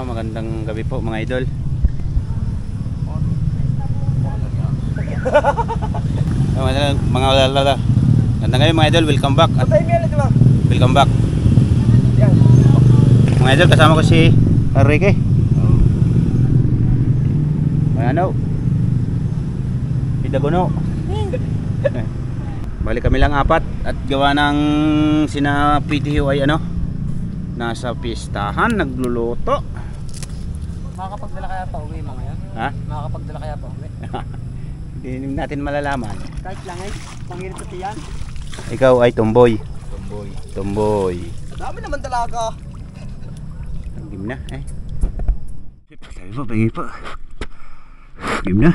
magandang gabi po mga idol. Mga lalala. Ganda ngayon mga idol, welcome back. Welcome back. Mga idol, kasama ko si Enrique. Ano? Pidagono. Balik kami lang apat at gawa ng sina PTO ay ano? Nasa pistahan, nagluluto. Makakapagdala kaya pa uwi mga yan? Ha? Makakapagdala kaya pa uwi? Hindi natin malalaman. Kahit lang eh, pangirit sa tiyan. Ikaw ay tomboy. Tomboy. Tomboy. Dami naman talaga. Game na eh. Sabi po, pagi po. Game na.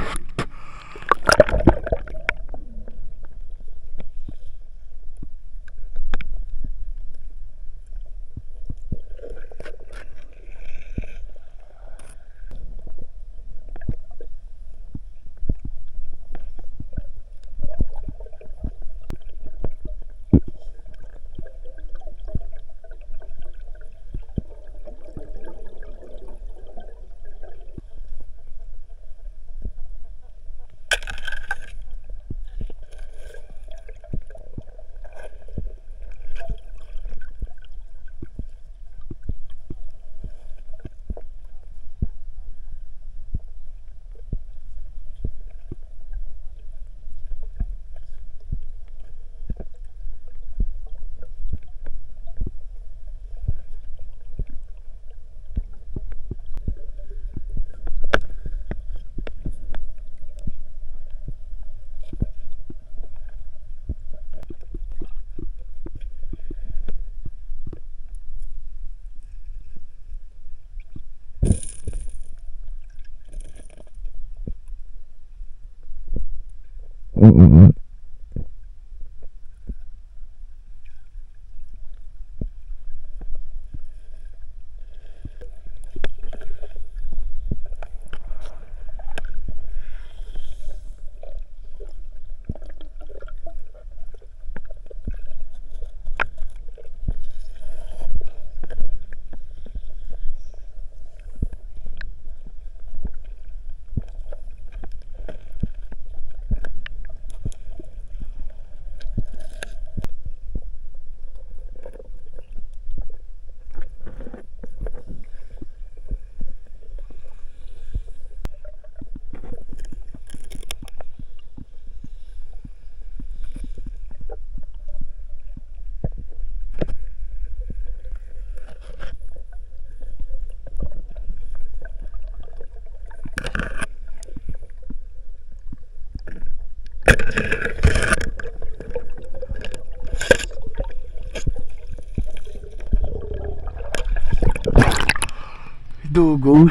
Dugong.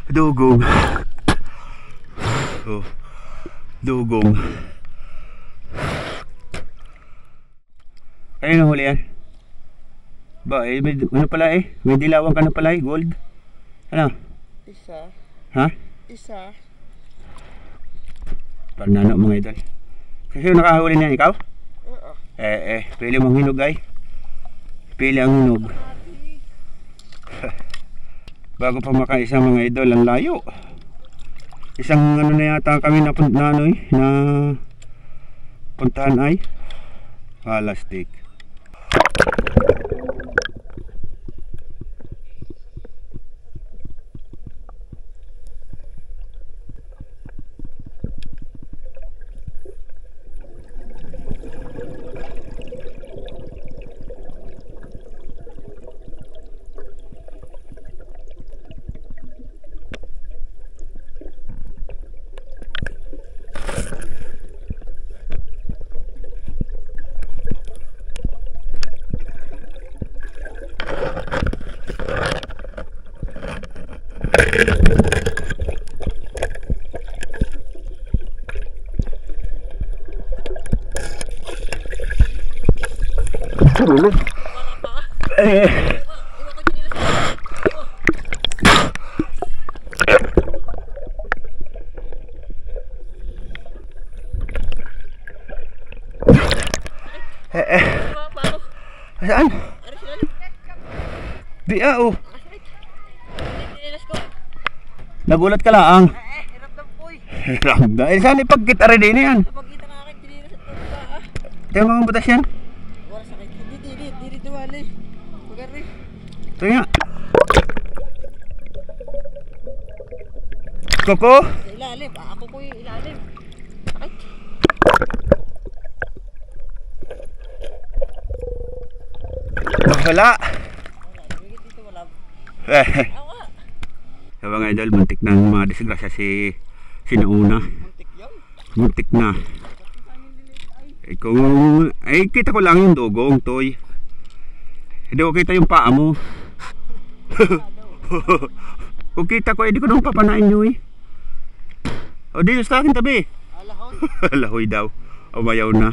Dugong. Oh. Dugong. Ayun ang huli yan. Ba, eh, may, ano pala eh? May dilawan ka na pala eh, gold. Ano? Isa. Ha? Isa. Parnano mga idol. Kasi nakahuli niyan, ikaw? Oo. Pili mong hinog ay. Pili ang hinog. Bago pa makaisa mga idol, ang layo. Isang ano na yata kami na puntahan ay Palastik. Tulog. Saan? Di oh. Nagulat ka lang. Hirap ng poy. Ramda. Eh, saan ipagkita rin din yan? Napagkita na akin, tinira sa tuba. Ito yung mga butas yan. Wala sakit. Hindi duwali. Pagari. Ito nga. Koko? Sa ilalim. Ako ko yung ilalim. Sakit. Wala. Dito wala. Eh. Awa. Sabi nga idol, muntik na mga disgrasya si Nauna. Muntik yun. Muntik na. Ay, kita ko lang yung dugong, toy. Hindi ko kita yung paa mo. Kung kita ko, hindi ko naman papanain nyo eh. O, dito sa akin tabi. Alahoy. Alahoy daw. Umayaw na.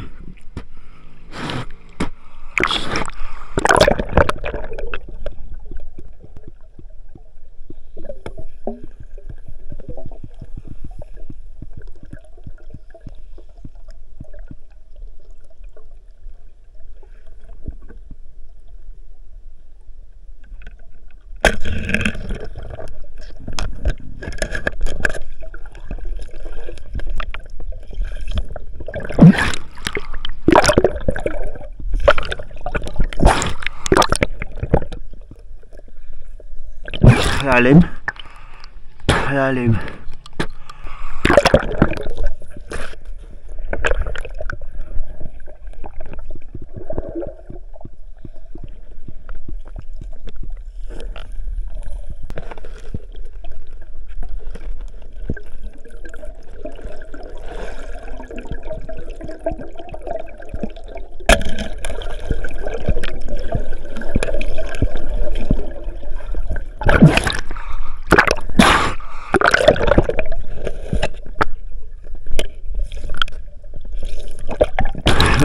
Lalim. Lalim.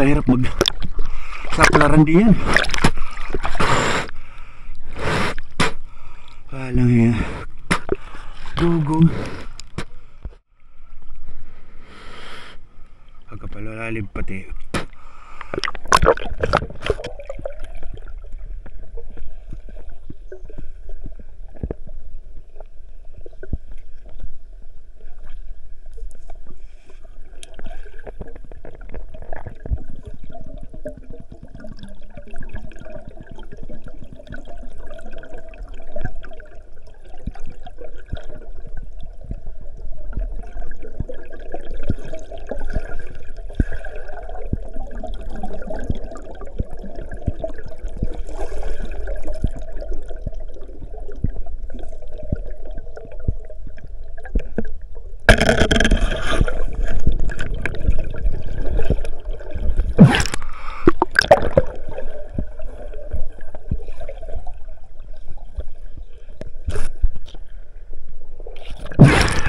Mahirap saklaran din yan. Walang yan. Dugong. Pagkapalalalim pati.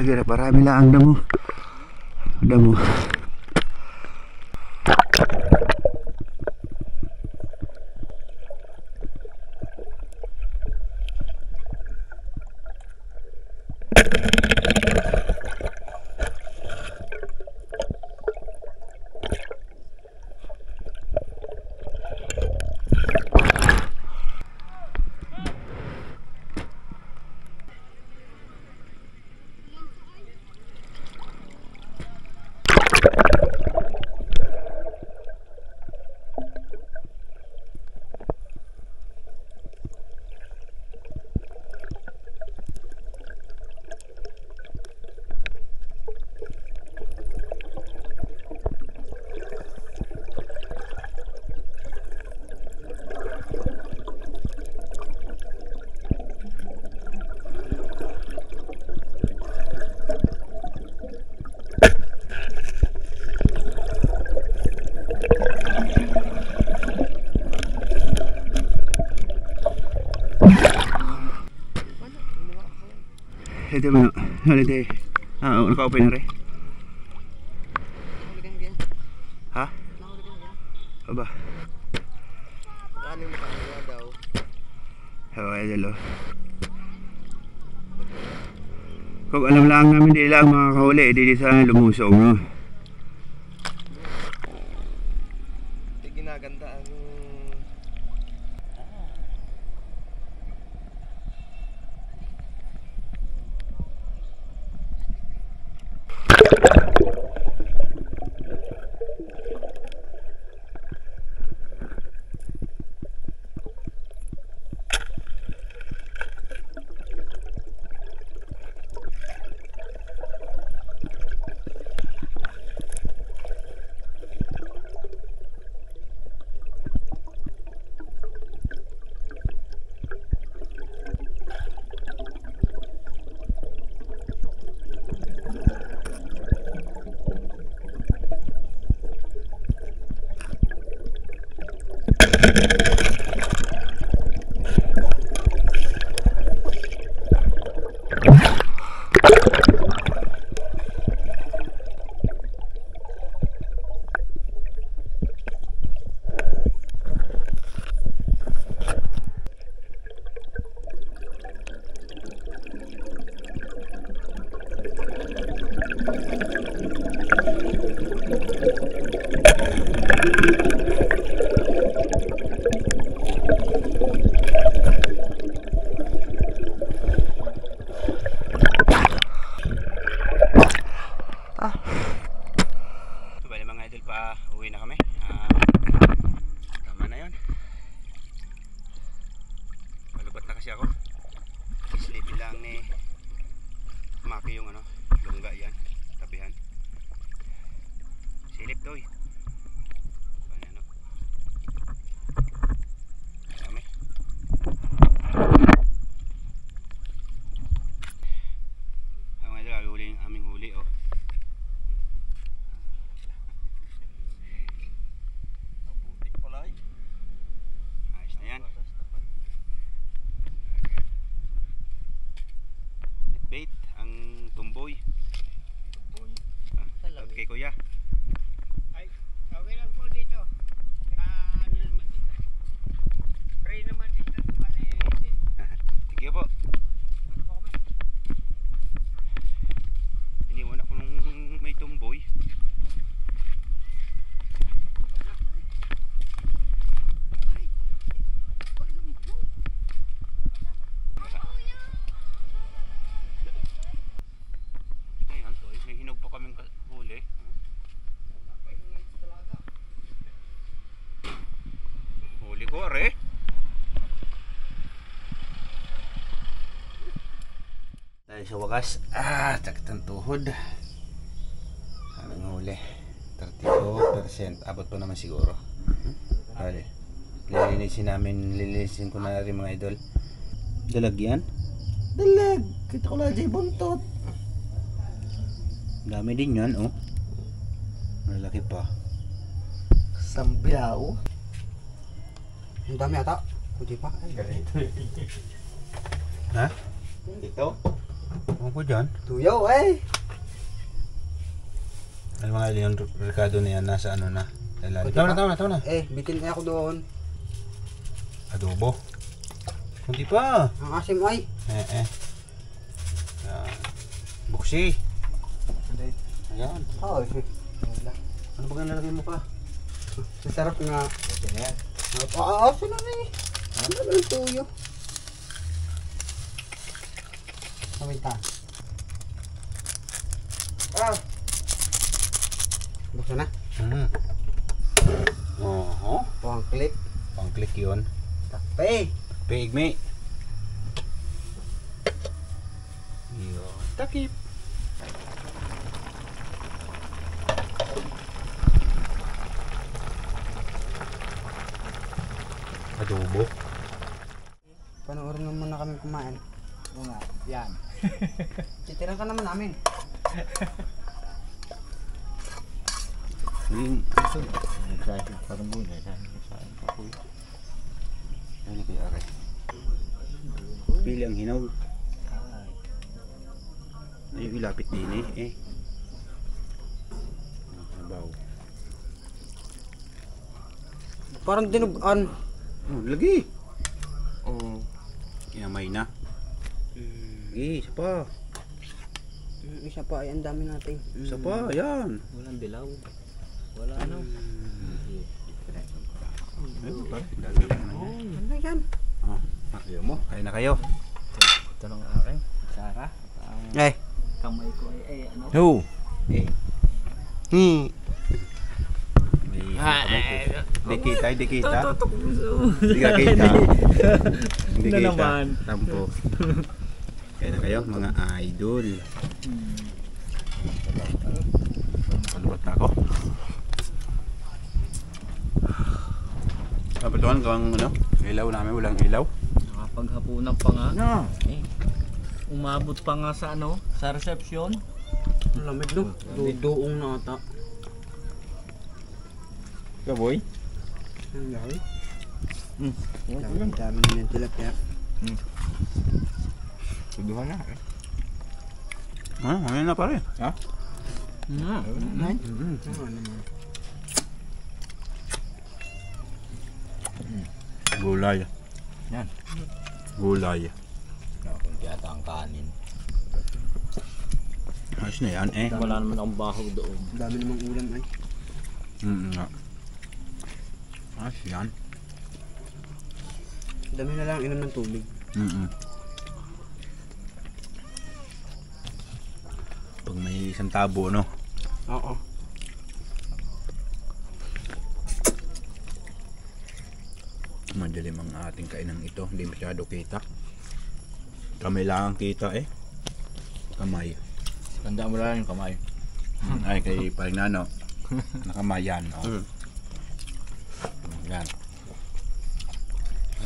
Agira, parami lang ang damo. Damo. Ito mo na. Halite. Naka-open na rin. Ha? Aba. Ano yung makakagawa daw? Okay, dalo. Kung alam lang namin di lang makakahuli, di sana lumusong, no? Ginaganda ang... kasi ako. Islipin lang ni Maki yung ano, lungga yan, tabihan. Silip to eh. Ano? Dami. Ang mga idol, huli yung aming huli oh. Ayos na yan. Bait ang tumboy. Okay kuya. Ay, okay lang po dito. Ano naman dito? Pray naman dito sa Malaysia. Sige po. Ano po kami? Iniwan ako nung may tumboy. Ayan, to, may hinog pa kaming huli. Huli ko, are. Dahil sa wakas, sakit ang tuhod. Anong huli? 32%. Abot pa naman siguro. Dali. Lilinisin ko na rin mga idol. Dalag yan? Dalag! Kita ko lang dyan buntot. Dami din yan, oh. Malaki pa. Sambiao. Ang dami ata. Hindi pa. Ha? Ito? Ano ko dyan? Tuyaw eh. Ano mga idol yung rekado na yan? Nasa ano na? Tama na. Eh, bitin ako doon. Adobo. Kunti pa. Ang asim ay. Yan. Buksi. Ayan. Oh, wala. Ano ba nalagay mo pa? Masarap nga. Sino na eh. Ano ba yung tuyo? Kaminta. Buksan na. Oho. Pang click. Pang-click yun. Takpe. Pigme. Yun. Takip. Adobo. Panoorin mo muna kami kumain. Oo nga, yan. Titiran ka naman namin. Ito. Kahit parang gulay, dahil sa akin pa po. Ano kaya aray? Pili ang hinog. Ay, ilapit din eh. Nabaw. Parang dinugan. Oh, lagi. Oo. Kinamay na. Isa pa. Isa pa ay ang dami natin. Isa pa, yan. Walang dilaw. Wala ano. Ano yan? Oh, ayaw mo. Kaya na kayo. Ito ng aking. Sara. Ang Eh. kamay ko ay ano. Who? May Di kita. Di ka kita. Hindi Na kita. naman. Tampo. Kaya na kayo, mga idol. Palubat na ako. Kapatuan kang ano, ilaw namin, walang ilaw. Nakapaghapunan pa nga. No. Eh, umabot pa nga sa ano, sa reception. Ang lamig no? Dudoong na ata. Kaboy? Ang dami. Yan. Ang dami na yung tilapia. Suduhan na. Ano na pare? Ha? Ay? Ano naman? Gulay. Yan. Gulay. Kunti ata ang kanin. Ayos na yan eh. Wala naman akong bahaw doon. Ang dami namang ulam ay. Nga. Ayos yan. Ang dami na lang inom ng tubig. Pag may isang tabo, no? Oo. Madilim ang ating kainang ito. Hindi masyado kita. Kamay lang ang kita eh. Kamay. Tanda mo lang yung kamay. Ay, kay paring nano. Nakamayan. Oh. Yan.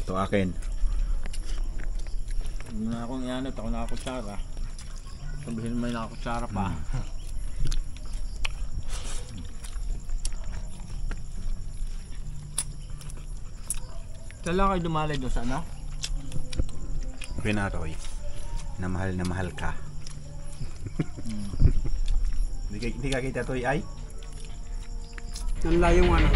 Ito akin. Hindi na akong ianot, ako nakakutsara. Sabihin may nakakutsara pa. Kailan kayo dumalay doon sa ano? Pinaroy. Na mahal ka. Hindi ka kita to ay? Ang layo nga na.